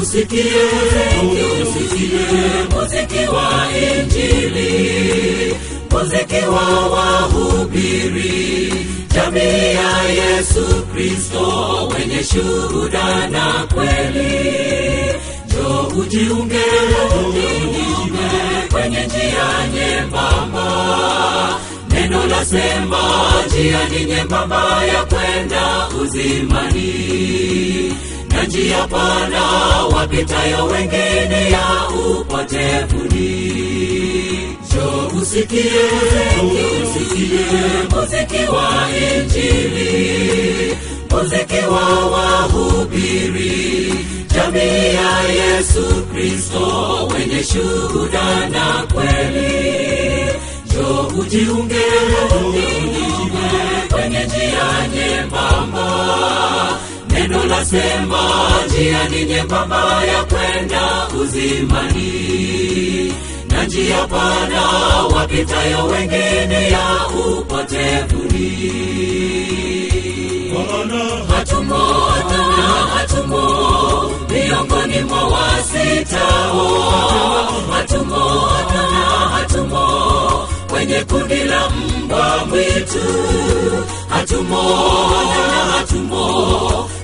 usikie muziki wa Injili, muziki wa wahubiri, jamii ya Yesu Kristo wenye shuhuda na kweli. Njoo ujiunge kwenye njia nyembamba. Neno lasema njia ni nyembamba ya kwenda uzimani, na njia pana wapitayo wengine ya upotevuni. Njoo usikie muziki wa Injili, muziki wa wahubiri, jamii ya Yesu Kristo wenye shuhuda na kweli. Njoo ujiunge kwenye njia nyembamba. Neno lasema njia ni nyembamba ya kwenda uzimani, na njia pana wapitayo wengine ya upotevuni. Hatumo miongoni mwa wasitao, hatumo kwenye kundi la mbwa mwitu, hatumo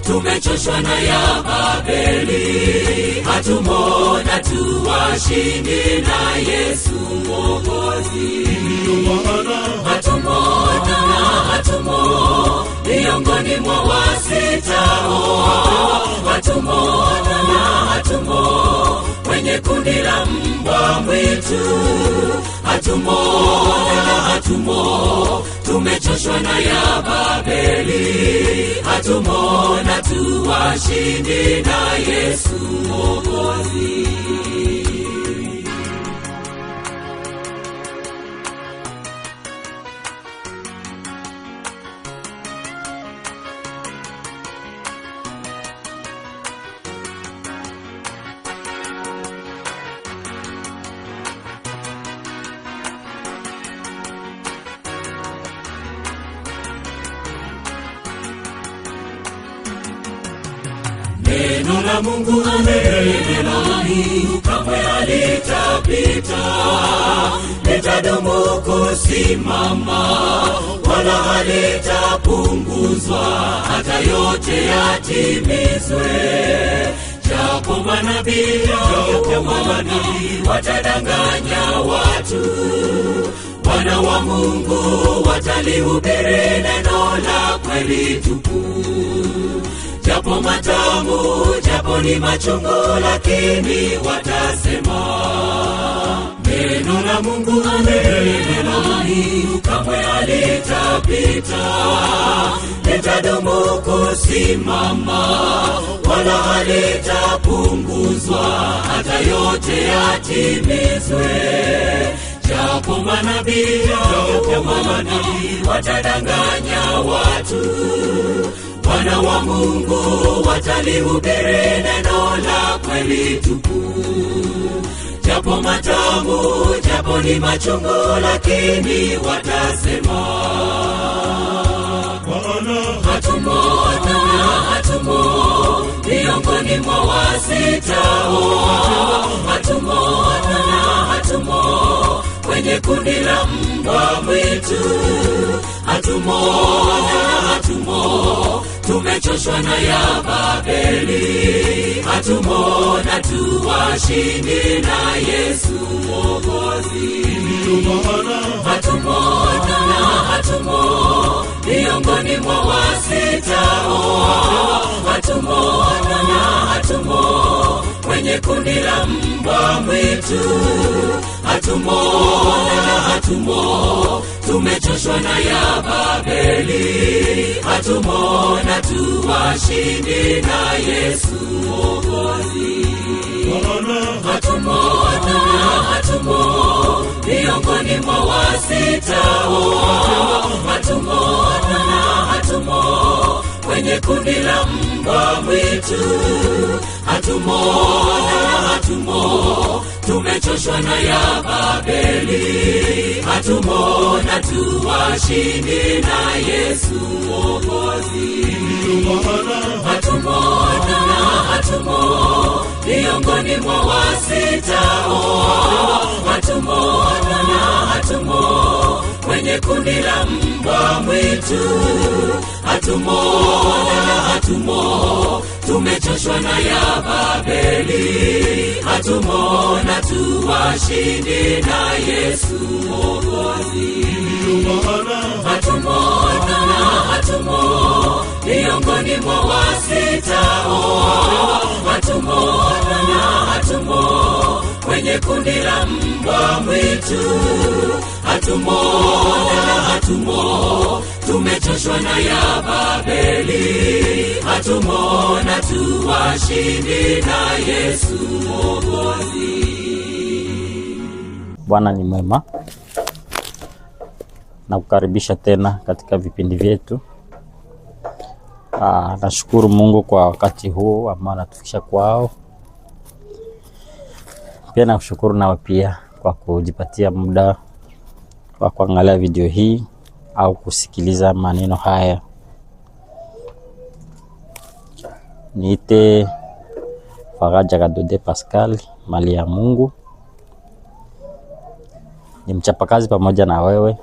tumechoshwa na ya Babeli, hatumo na tuwashindi na Yesu Mwokozi. Hatumo miongoni mwa wasitao, hatumo kwenye kundi la mbwa mwitu, hatumo tumechoshwa na ya Babeli, hatumo na tuwashindi na Yesu Mwokozi. Neno la Mungu kamwe halitapita, litadumu kusimama, wala halitapunguzwa hata yote yatimizwe. Japo manabii watadanganya watu, wana wa Mungu watalihubiri neno la kweli tupu. Japo matamu, japo ni machungu, lakini watasema neno la Mungu kamwe halitapita, litadumu kusimama, wala halitapunguzwa hata yote yatimizwe. Japo manabii watadanganya watu, wana wa Mungu watalihubiri neno la kweli tupu. Japo matamu, japo ni machungu, lakini watasema hatumo miongoni mwa wasitao, hatumo kwenye kundi la mbwa mwitu, hatumo tumechoshwa na ya Babeli, hatumo na tuwashindi na Yesu Mwokozi. Hatumo miongoni mwa wasitao, hatumo kwenye kundi la mbwa mwitu, hatumo tumechoshwa na ya Babeli, hatumo na tuwashindi na Yesu Mwokozi. Hatumo miongoni mwa wasitao, hatumo kwenye kundi la mbwa mwitu, hatumo tumechoshwa na ya Babeli, hatumo na tuwashindi na Yesu Mwokozi. Hatumo miongoni mwa wasitao. Hatumo kwenye kundi la mbwa mwitu. Hatumo tumechoshwa na ya Babeli. Hatumo na tuwashindi na Yesu Mwokozi. Hatumo miongoni mwa wasitao. Hatumo kwenye kundi la mbwa mwitu. Hatumo tumechoshwa na ya Babeli. Hatumo na tuwashindi na Yesu Mwokozi. Bwana ni mwema. Na kukaribisha tena katika vipindi vyetu. Nashukuru Mungu kwa wakati huu ambao anatufikisha kwao. Pia nakushukuru nawe pia kwa kujipatia muda wa kuangalia video hii au kusikiliza maneno haya. Niite Faraja Kadode Pascal, mali ya Mungu. Ni mchapakazi pamoja na wewe.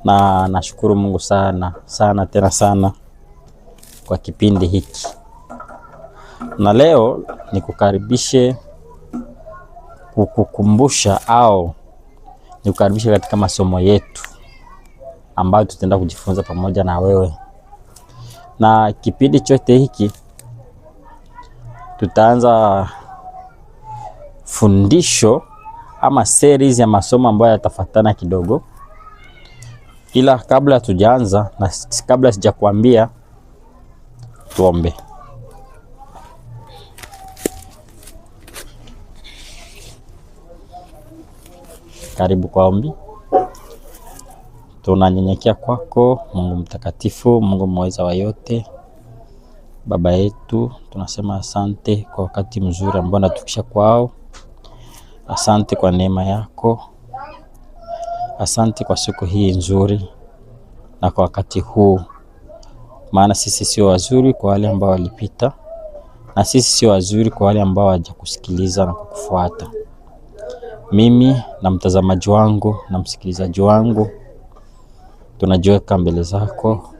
Na nashukuru Mungu sana tena sana kwa kipindi hiki. Na leo nikukaribishe kukukumbusha au nikukaribishe katika masomo yetu ambayo tutaenda kujifunza pamoja na wewe. Na kipindi chote hiki tutaanza fundisho ama series ya masomo ambayo yatafuatana kidogo. Ila kabla tujaanza na kabla sijakwambia, tuombe. Karibu kwa ombi. Tunanyenyekea kwako Mungu mtakatifu, Mungu mweza wa yote. Baba yetu, tunasema asante kwa wakati mzuri ambao natukisha kwao. Asante kwa neema yako. Asante kwa siku hii nzuri na kwa wakati huu. Maana sisi sio wazuri kwa wale ambao walipita, na sisi sio wazuri kwa wale ambao hawajakusikiliza na kukufuata. Mimi na mtazamaji wangu na msikilizaji wangu tunajiweka mbele zako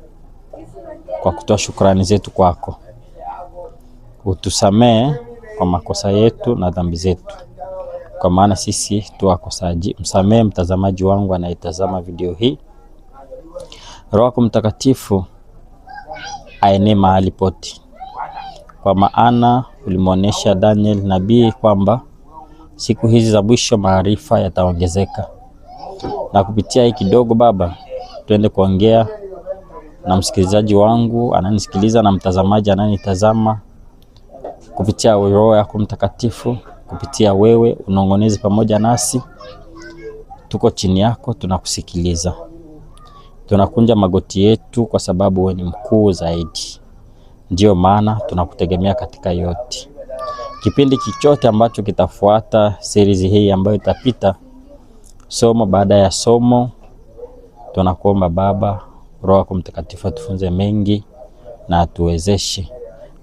kwa kutoa shukrani zetu kwako. Utusamee kwa makosa yetu na dhambi zetu, kwa maana sisi tu wakosaji. Msamee mtazamaji wangu anayetazama video hii. Roho yako Mtakatifu aenee mahali pote, kwa maana ulimuonesha Daniel nabii kwamba siku hizi za mwisho maarifa yataongezeka. Na kupitia hii kidogo Baba, tuende kuongea na msikilizaji wangu ananisikiliza na mtazamaji ananitazama, kupitia Roho yako Mtakatifu, kupitia wewe unongonezi pamoja nasi. Tuko chini yako, tunakusikiliza. Tunakunja magoti yetu kwa sababu wewe ni mkuu zaidi. Ndio maana tunakutegemea katika yote. Kipindi kichote ambacho kitafuata series hii ambayo itapita somo baada ya somo, tunakuomba Baba, Roho yako Mtakatifu atufunze mengi na atuwezeshe,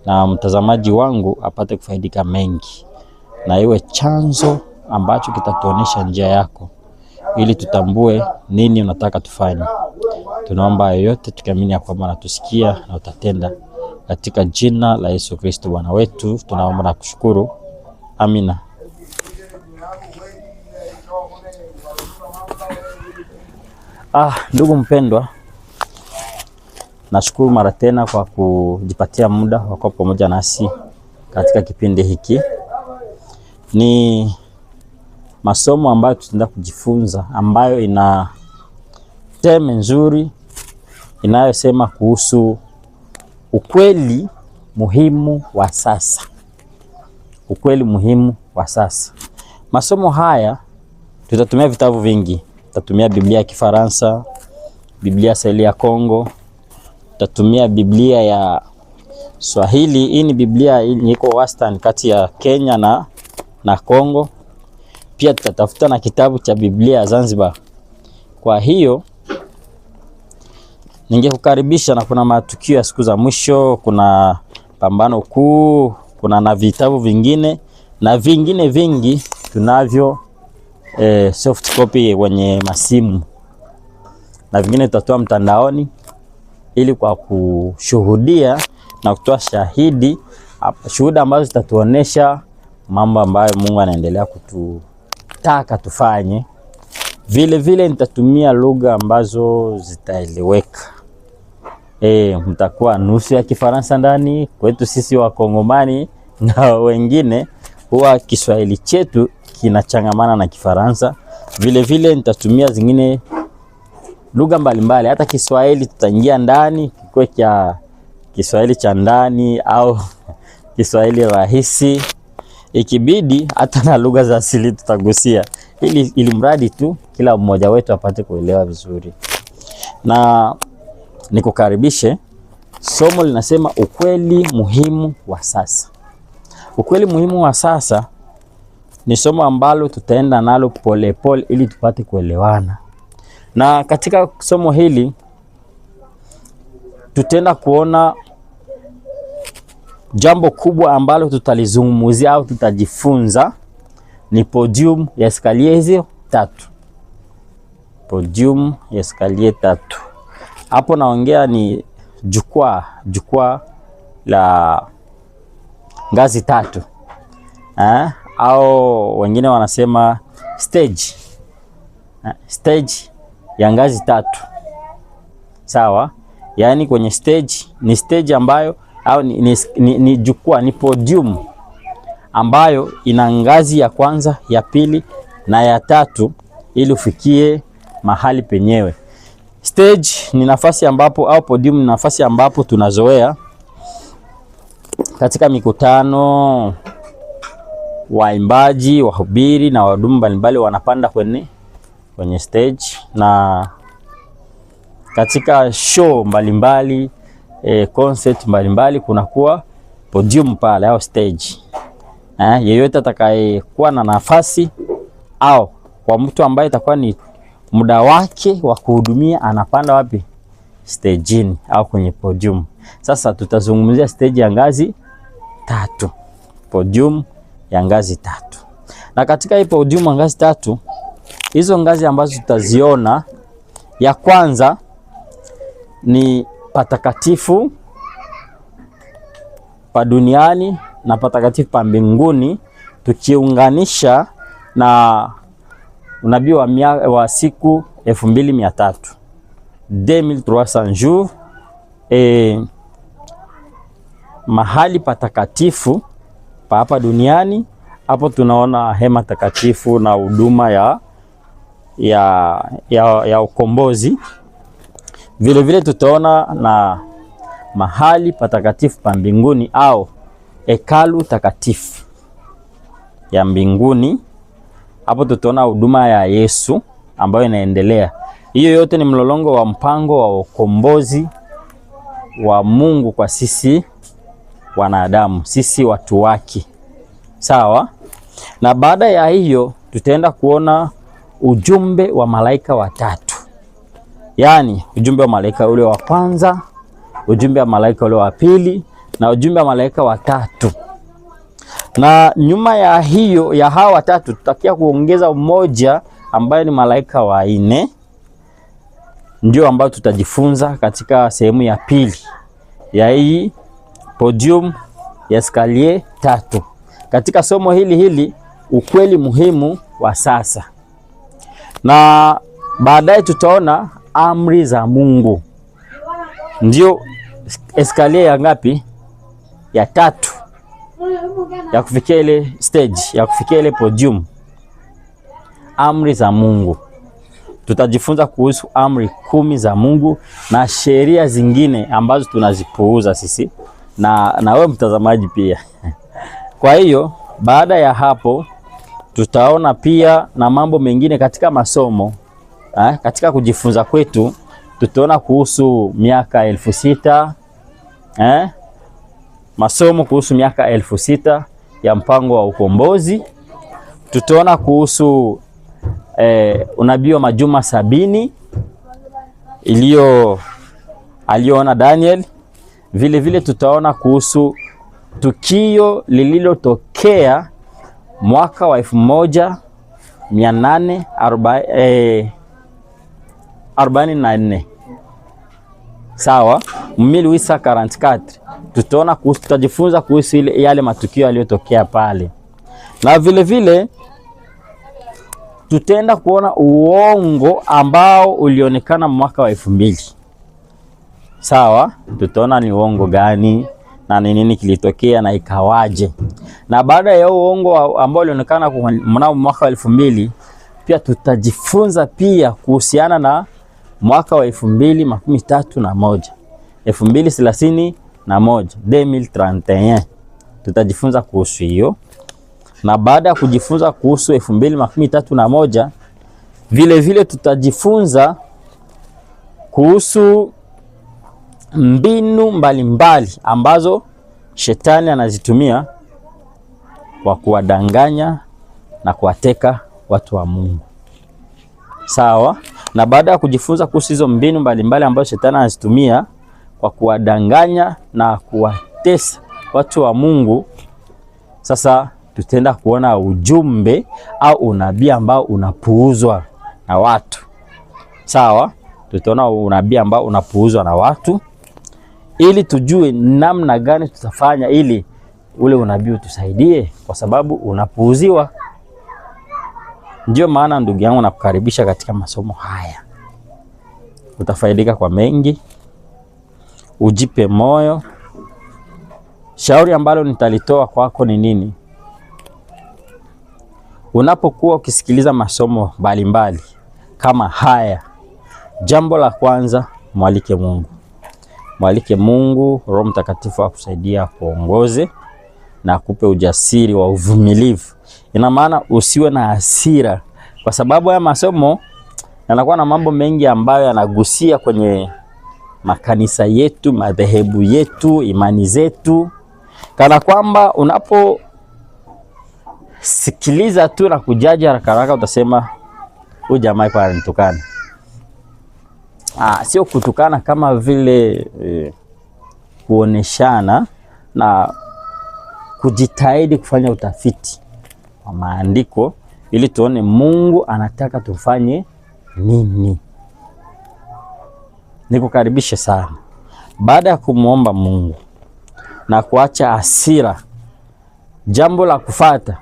na mtazamaji wangu apate kufaidika mengi, na iwe chanzo ambacho kitatuonesha njia yako ili tutambue nini unataka tufanye. Tunaomba yote tukiamini ya kwamba unatusikia na utatenda, katika jina la Yesu Kristo Bwana wetu tunaomba na kushukuru. Amina. Ndugu mpendwa, nashukuru mara tena kwa kujipatia muda wa kuwa pamoja nasi katika kipindi hiki. Ni masomo ambayo tutaenda kujifunza, ambayo ina teme nzuri inayosema kuhusu ukweli muhimu wa sasa. Ukweli muhimu wa sasa. Masomo haya tutatumia vitabu vingi. Tutatumia Biblia ya Kifaransa, Biblia Swahili ya Kongo, tutatumia Biblia ya Swahili. Hii ni Biblia iko wastani kati ya Kenya na Kongo. Pia tutatafuta na kitabu cha Biblia ya Zanzibar. Kwa hiyo ningekukaribisha, na kuna matukio ya siku za mwisho, kuna pambano kuu kuna na vitabu vingine na vingine vingi tunavyo soft copy kwenye masimu, na vingine tutatoa mtandaoni ili kwa kushuhudia na kutoa shuhuda ambazo zitatuonesha mambo ambayo Mungu anaendelea kututaka tufanye. Vile vile nitatumia lugha ambazo zitaeleweka. Mtakuwa nusu ya Kifaransa ndani kwetu sisi wa Kongomani, na wengine huwa Kiswahili chetu kinachangamana na Kifaransa. Vile vile nitatumia zingine lugha mbalimbali, hata Kiswahili tutaingia ndani, kikuwe cha Kiswahili cha ndani au Kiswahili rahisi, ikibidi hata na lugha za asili tutagusia, ili mradi tu kila mmoja wetu apate kuelewa vizuri. Na nikukaribishe, somo linasema ukweli muhimu wa sasa. Ukweli muhimu wa sasa ni somo ambalo tutaenda nalo polepole ili tupate kuelewana. Na katika somo hili tutaenda kuona jambo kubwa ambalo tutalizungumzia au tutajifunza ni podium ya eskalier hizo 3. Podium ya eskalier 3. Hapo naongea ni jukwaa la ngazi 3. Au wengine wanasema stage ya ngazi 3. Sawa? Yaani kwenye stage ambayo au ni jukwaa, ni podium ambayo ina ngazi ya kwanza, ya pili na ya 3 ili ufikie mahali penyewe. Stage ni nafasi ambapo, au podium ni nafasi ambapo tunazoea katika mikutano, waimbaji, wahubiri na wahudumu mbalimbali wanapanda kwenye stage, na katika show mbalimbali, concert mbalimbali kunakuwa podium pale au stage. Yeyote atakayekuwa na nafasi au kwa mtu ambaye itakuwa ni muda wake wa kuhudumia anapanda wapi? Stageini au kwenye podium. Sasa tutazungumzia stage ya ngazi 3. Podium ya ngazi 3. Na katika hii podium ya ngazi 3, hizo ngazi ambazo tutaziona, ya kwanza ni patakatifu pa duniani na patakatifu pa mbinguni, tukiunganisha na unabii wa siku 2300, 2300 jours. Mahali patakatifu pa hapa duniani, hapo tunaona hema takatifu na huduma ya ukombozi. Vile vile tutaona na mahali patakatifu pa mbinguni au hekalu takatifu ya mbinguni. Hapo tutaona huduma ya Yesu ambayo inaendelea. Hiyo yote ni mlolongo wa mpango wa ukombozi wa Mungu kwa sisi wanadamu, sisi watu wake. Sawa? Na baada ya hiyo tutaenda kuona ujumbe wa malaika watatu. Yaani ujumbe wa malaika ule wa kwanza, ujumbe wa malaika ule wa pili na ujumbe wa malaika watatu. Na nyuma ya hiyo ya hawa watatu tutakia kuongeza mmoja ambaye ni malaika wa 4. Ndio ambao tutajifunza katika sehemu ya pili ya hii podium ya eskalier 3. Katika somo hili ukweli muhimu wa sasa. Na baadaye tutaona amri za Mungu. Ndio eskalier ya ngapi? Ya 3. Ya kufikia ile stage, ya kufikia ile podium. Amri za Mungu. Tutajifunza kuhusu amri 10 za Mungu na sheria zingine ambazo tunazipuuza sisi na wewe mtazamaji pia. Kwa hiyo baada ya hapo tutaona pia na mambo mengine katika masomo. Katika kujifunza kwetu tutaona kuhusu miaka 6000. Masomo kuhusu miaka 6000 ya mpango wa ukombozi. Tutaona kuhusu unabii wa majuma 70 aliyoona Daniel. Vile vile tutaona kuhusu tukio lililotokea mwaka wa 1844. Sawa, 1844. Tutajifunza kuhusu yale matukio yaliyotokea pale, na vile vile tutaenda kuona uongo ambao ulionekana mwaka wa 2000. Sawa, tutaona ni uongo gani na ni nini kilitokea na ikawaje. Na baada ya uongo ambao ulionekana mnamo mwaka wa 2000, pia tutajifunza pia kuhusiana na mwaka wa 2031, 2031, 2031. Tutajifunza kuhusu hiyo. Na baada ya kujifunza kuhusu 2031, vile vile tutajifunza kuhusu mbinu mbalimbali ambazo shetani anazitumia kwa kuwadanganya na kuwateka watu wa Mungu. Sawa? Na baada ya kujifunza kuhusu hizo mbinu mbalimbali ambazo shetani anazitumia kwa kuwadanganya na kuwatesa watu wa Mungu, sasa tutaenda kuona ujumbe au unabii ambao unapuuzwa na watu. Sawa? Tutaona unabii ambao unapuuzwa na watu ili tujue namna gani tutafanya ili ule unabii utusaidie, kwa sababu unapuuziwa. Ndio maana ndugu yangu, nakukaribisha katika masomo haya. Utafaidika kwa mengi, ujipe moyo. Shauri ambalo nitalitoa kwako ni nini? Unapokuwa ukisikiliza masomo mbalimbali kama haya, jambo la kwanza, mwalike Mungu. Mwalike Mungu, Roho Mtakatifu akusaidia kuongoze na akupe ujasiri wa uvumilivu. Ina maana usiwe na hasira, kwa sababu haya masomo yanakuwa na mambo mengi ambayo yanagusia kwenye makanisa yetu, madhehebu yetu, imani zetu. Kana kwamba unapo sikiliza tu na kujaji haraka haraka utasema huyu jamaa kwa anitukana. Sio kutukana kama vile kuoneshana na kujitahidi kufanya utafiti wa maandiko ili tuone Mungu anataka tufanye nini. Nikukaribishe sana. Baada ya kumuomba Mungu na kuacha hasira, jambo la kufuata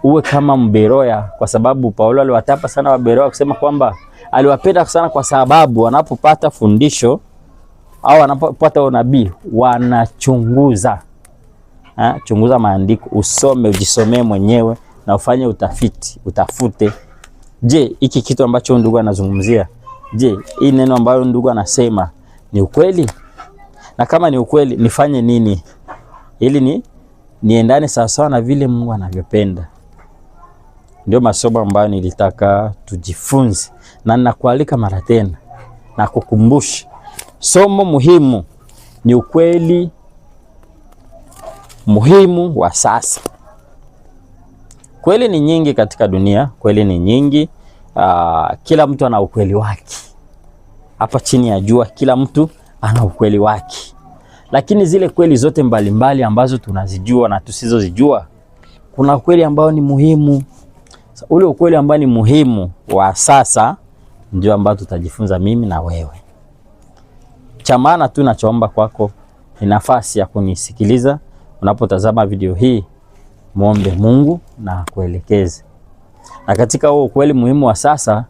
uwe kama Mberoya, kwa sababu Paulo aliwatapa sana Waberoya kusema kwamba aliwapenda sana kwa sababu wanapopata fundisho au wanapopata unabii wanachunguza. Chunguza maandiko, usome, ujisomee mwenyewe na ufanye utafiti, utafute. Je, hiki kitu ambacho ndugu anazungumzia, je, hii neno ambayo ndugu anasema ni ukweli? Na kama ni ukweli, nifanye nini ili niendane sawasawa na vile Mungu anavyopenda? Ndio masomo ambayo nilitaka tujifunze, na ninakualika mara tena na kukumbusha somo muhimu ni ukweli muhimu wa sasa. Kweli ni nyingi katika dunia, kweli ni nyingi. Kila mtu ana ukweli wake. Hapa chini ya jua kila mtu ana ukweli wake. Lakini zile kweli zote mbalimbali ambazo tunazijua na tusizozijua, kuna ukweli ambao ni muhimu. Ule ukweli ambao ni muhimu wa sasa ndio ambao tutajifunza mimi na wewe. Cha maana tu nachoomba kwako ni nafasi ya kunisikiliza. Unapotazama video hii, muombe Mungu na kuelekeze. Na katika huo ukweli muhimu wa sasa,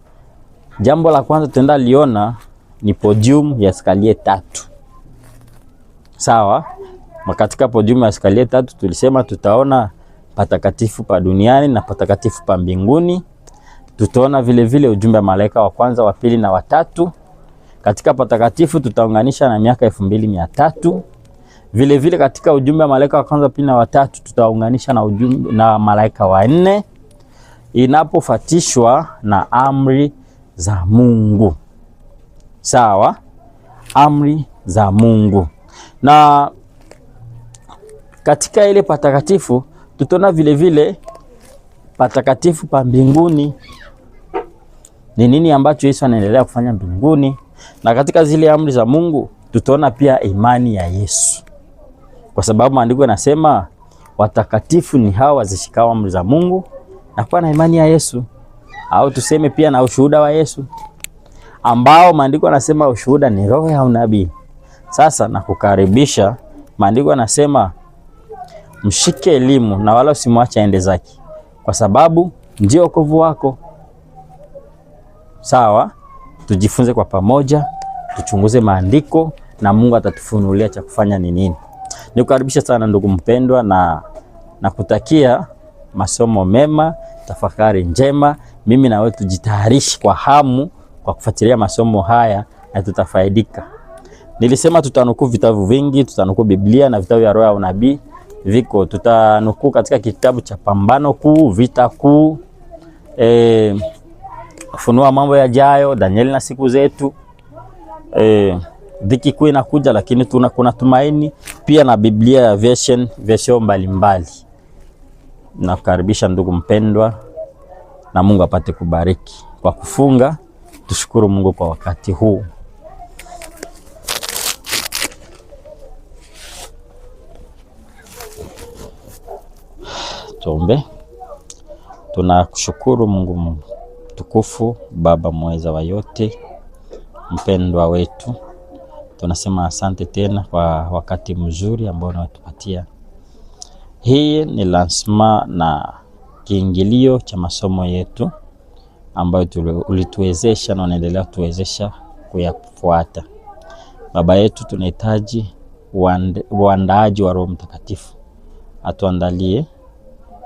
jambo la kwanza tutaenda liona ni podium ya skalie 3. Sawa? Katika podium ya skalie 3 tulisema tutaona patakatifu pa duniani na patakatifu pa mbinguni. Tutaona vile vile ujumbe wa malaika wa kwanza, wa pili na wa tatu. Katika patakatifu tutaunganisha na miaka 2300. Vile vile katika ujumbe wa malaika wa kwanza, pili na wa tatu tutaunganisha na ujumbe na malaika wa 4, inapofatishwa na amri za Mungu. Sawa? Amri za Mungu. Na katika ile patakatifu tutaona vile vile patakatifu pa mbinguni. Ni nini ambacho Yesu anaendelea kufanya mbinguni? Na katika zile amri za Mungu tutaona pia imani ya Yesu. kwa sababu maandiko yanasema watakatifu ni hawa wazishikao amri za Mungu na kuwa na imani ya Yesu, au tuseme pia na ushuhuda wa Yesu, ambao maandiko yanasema ushuhuda ni roho ya unabii. Sasa nakukaribisha, maandiko yanasema mshike elimu na wala usimwache aende zake, kwa sababu ndio wokovu wako. Sawa, tujifunze kwa pamoja, tuchunguze maandiko na Mungu atatufunulia cha kufanya ni nini. Nikukaribisha sana ndugu mpendwa, na kutakia masomo mema, tafakari njema. Mimi na wewe tujitayarishi kwa hamu kwa kufuatilia masomo haya na tutafaidika. Nilisema tutanukuu vitabu vingi, tutanukuu Biblia na vitabu vya roho ya unabii viko. Tutanukuu katika kitabu cha Pambano Kuu, Vita Kuu, Ufunuo mambo yajayo, Danieli na siku zetu, dhiki kuu inakuja lakini kuna tumaini, pia na Biblia ya version mbalimbali. Nakukaribisha ndugu mpendwa, na Mungu apate kubariki. Kwa kufunga, tushukuru Mungu kwa wakati huu. Tuombe. Tunakushukuru Mungu mtukufu, Baba mweza wa yote, mpendwa wetu. Tunasema asante tena kwa wakati mzuri ambao unatupatia. Hii ni lansma na kiingilio cha masomo yetu ambayo ulituwezesha na unaendelea kutuwezesha kuyafuata. Baba yetu, tunahitaji uandaaji wa Roho Mtakatifu. Atuandalie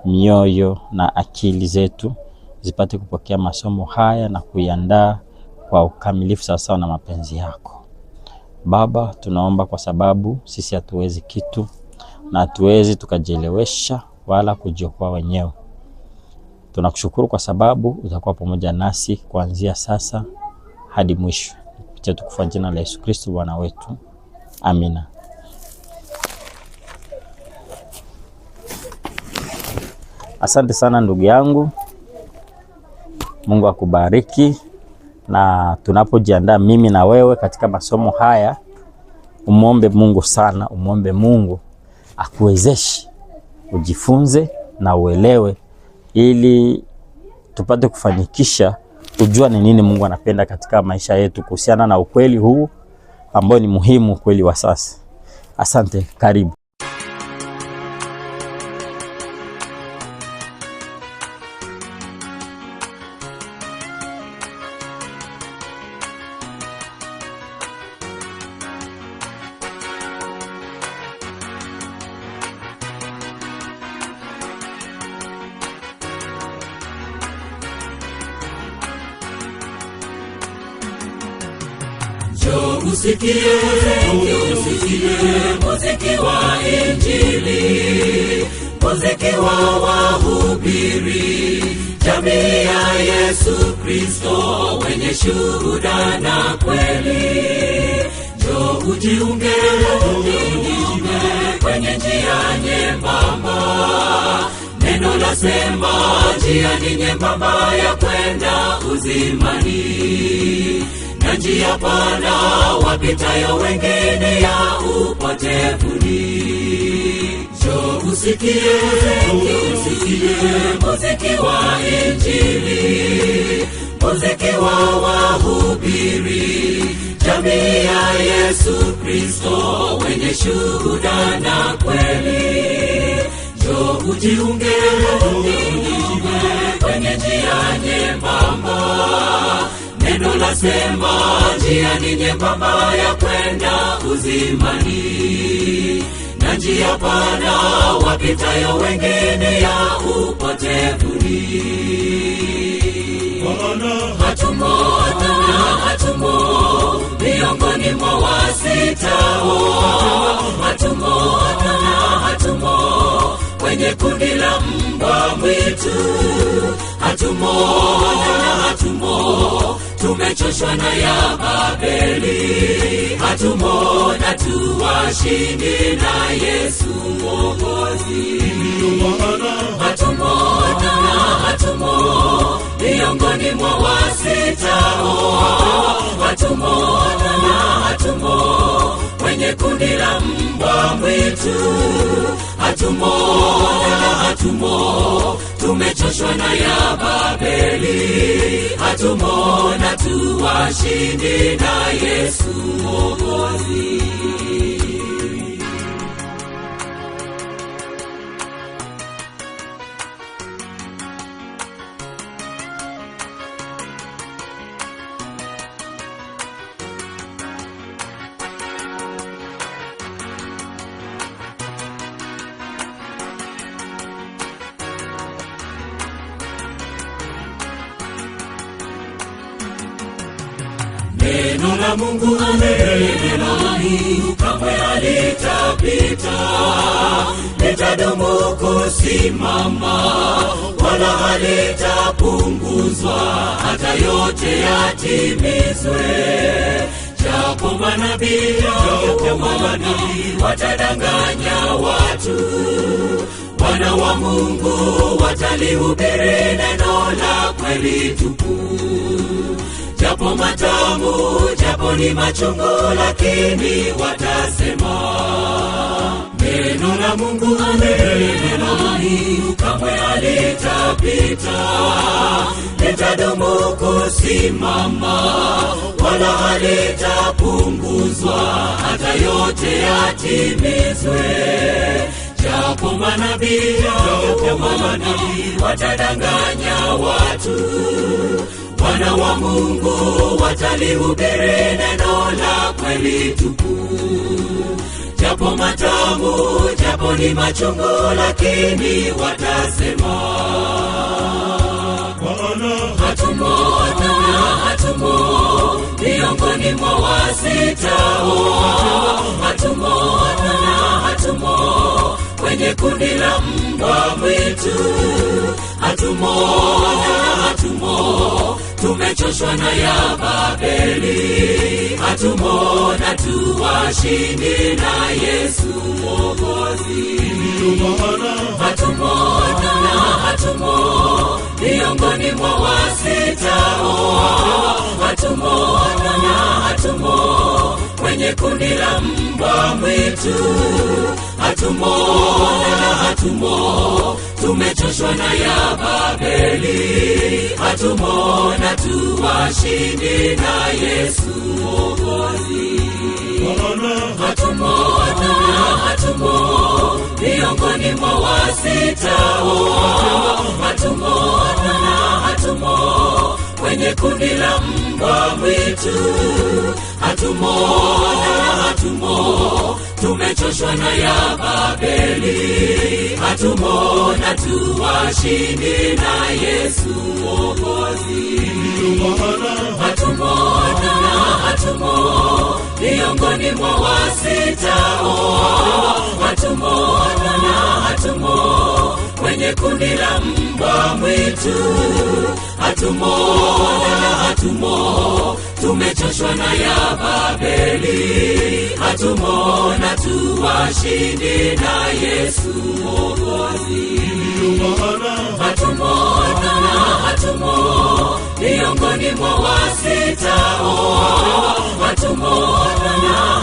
mioyo na akili zetu zipate kupokea masomo haya na kuiandaa kwa ukamilifu sawasawa na mapenzi yako. Baba, tunaomba kwa sababu sisi hatuwezi kitu na hatuwezi tukajielewesha wala kujiokoa wenyewe. Tunakushukuru kwa sababu utakuwa pamoja nasi kuanzia sasa hadi mwisho. Kupitia tukufu jina la Yesu Kristo Bwana wetu. Amina. Asante sana ndugu yangu. Mungu akubariki, na tunapojiandaa mimi na wewe katika masomo haya, umuombe Mungu sana, umuombe Mungu akuwezeshe ujifunze na uelewe, ili tupate kufanikisha kujua ni nini Mungu anapenda katika maisha yetu kuhusiana na ukweli huu ambao ni muhimu, ukweli wa sasa. Asante, karibu. Usikie muziki wa Injili, muziki wa wahubiri, jamii ya Yesu Kristo, wenye shuhuda na kweli. Njoo ujiunge kwenye njia nyembamba. Neno lasema njia ni nyembamba ya kwenda uzimani, na njia pana wapitayo wengine ya upotevuni. Njoo usikie muziki wa Injili, muziki wa wahubiri, jamii ya Yesu Kristo, wenye shuhuda na kweli. Njoo ujiunge kwenye njia nyembamba. Neno lasema njia ni nyembamba ya kwenda uzimani, na njia pana wapitayo wengine ya upotevuni. Hatumo miongoni mwa wasitao, hatumo kwenye kundi la mbwa mwitu, hatumo tumechoshwa na ya Babeli, hatumo na tuwashindi na Yesu Mwokozi. Hatumo miongoni mwa wasitao, hatumo kwenye kundi la mbwa mwitu. Hatumo, tumechoshwa na ya Babeli. Hatumo na tuwashindi na Yesu Mwokozi. Neno la Mungu kamwe halitapita, litadumu kusimama, wala halitapunguzwa, hata yote yatimizwe. Japo manabii watadanganya watu, wana wa Mungu watalihubiri neno la kweli tupu. Japo matamu, japo ni machungu, lakini watasema neno la Mungu kamwe halitapita, litadumu kusimama, wala halitapunguzwa, hata yote yatimizwe. Japo manabii watadanganya watu, wana wa Mungu watalihubiri neno la kweli tupu. Japo matamu, japo ni machungu, lakini watasema hatumo miongoni mwa wasitao. Hatumo kwenye kundi la mbwa mwitu. Hatumo, tumechoshwa na ya Babeli. Hatumo na tuwashindi na Yesu Mwokozi. Hatumo miongoni mwa wasitao. Hatumo kwenye kundi la mbwa mwitu. Hatumo, tumechoshwa na ya Babeli. Hatumo na tuwashindi na Yesu Mwokozi. Hatumo miongoni mwa wasitao. Hatumo kwenye kundi la mbwa mwitu. Hatumo, tumechoshwa na ya Babeli. Hatumo na tuwashindi na Yesu Mwokozi. Hatumo miongoni mwa wasitao. Hatumo kwenye kundi la mbwa mwitu. Hatumo, tumechoshwa na ya Babeli. Hatumo na tuwashindi na Yesu Mwokozi. Hatumo miongoni mwa wasitao.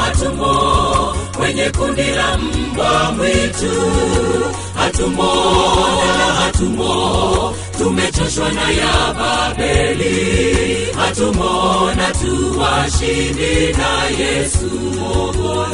Hatumo kwenye kundi la mbwa mwitu. Hatumo, tumechoshwa na ya Babeli. Hatumo na tuwashindi na Yesu Mwokozi.